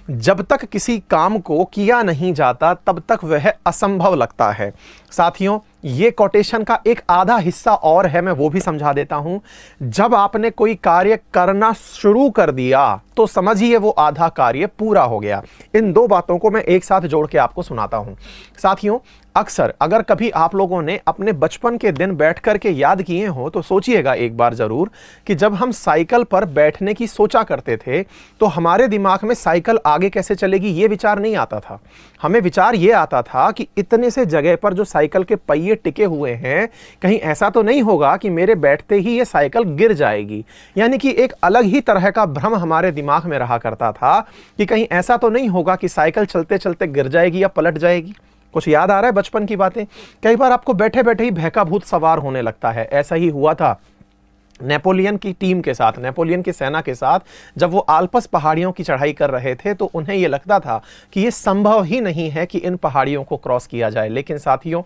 जब तक किसी काम को किया नहीं जाता तब तक वह असंभव लगता है। साथियों, ये कोटेशन का एक आधा हिस्सा और है, मैं वो भी समझा देता हूं। जब आपने कोई कार्य करना शुरू कर दिया तो समझिए वो आधा कार्य पूरा हो गया। इन दो बातों को मैं एक साथ जोड़ के आपको सुनाता हूं। साथियों, अक्सर अगर कभी आप लोगों ने अपने बचपन के दिन बैठ करके याद किए हो तो सोचिएगा एक बार जरूर कि जब हम साइकिल पर बैठने की सोचा करते थे तो हमारे दिमाग में साइकिल आगे कैसे चलेगी ये विचार नहीं आता था। हमें विचार ये आता था कि इतने से जगह पर जो साइकिल के पहिए टिके हुए हैं, कहीं ऐसा तो नहीं होगा कि मेरे बैठते ही ये साइकिल गिर जाएगी। यानी कि एक अलग ही तरह का भ्रम हमारे दिमाग में रहा करता था कि कहीं ऐसा तो नहीं होगा कि साइकिल चलते चलते गिर जाएगी या पलट जाएगी। कुछ याद आ रहा है बचपन की बातें? कई बार आपको बैठे बैठे ही भैका भूत सवार होने लगता है। ऐसा ही हुआ था नेपोलियन की टीम के साथ, नेपोलियन की सेना के साथ। जब वो आल्प्स पहाड़ियों की चढ़ाई कर रहे थे तो उन्हें ये लगता था कि ये संभव ही नहीं है कि इन पहाड़ियों को क्रॉस किया जाए। लेकिन साथियों,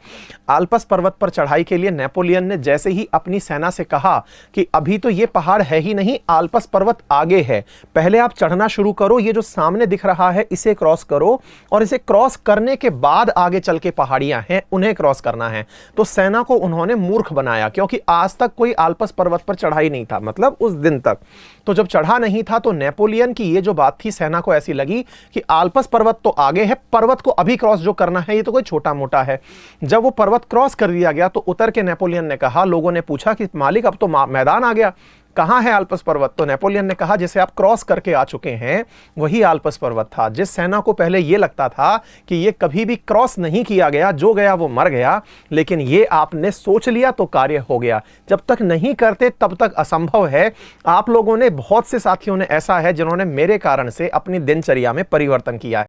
आल्प्स पर्वत पर चढ़ाई के लिए नेपोलियन ने जैसे ही अपनी सेना से कहा कि अभी तो ये पहाड़ है ही नहीं, आल्प्स पर्वत आगे है, पहले आप चढ़ना शुरू करो, ये जो सामने दिख रहा है इसे क्रॉस करो और इसे क्रॉस करने के बाद आगे चल के पहाड़ियां हैं उन्हें क्रॉस करना है। तो सेना को उन्होंने मूर्ख बनाया, क्योंकि आज तक कोई आल्प्स पर्वत पर चढ़ाई नहीं था, मतलब उस दिन तक। तो जब चढ़ा नहीं था तो नेपोलियन की ये जो बात थी, सेना को ऐसी लगी कि आल्प्स पर्वत तो आगे है, पर्वत को अभी क्रॉस जो करना है ये तो कोई छोटा मोटा है। जब वो पर्वत क्रॉस कर दिया गया तो उतर के नेपोलियन ने कहा, लोगों ने पूछा कि मालिक अब तो मैदान आ गया, कहां है आल्प्स पर्वत? तो नेपोलियन ने कहा, जिसे आप क्रॉस करके आ चुके हैं वही आल्प्स पर्वत था। जिस सेना को पहले यह लगता था कि यह कभी भी क्रॉस नहीं किया गया, जो गया वो मर गया, लेकिन ये आपने सोच लिया तो कार्य हो गया। जब तक नहीं करते तब तक असंभव है। आप लोगों ने, बहुत से साथियों ने ऐसा है जिन्होंने मेरे कारण से अपनी दिनचर्या में परिवर्तन किया है।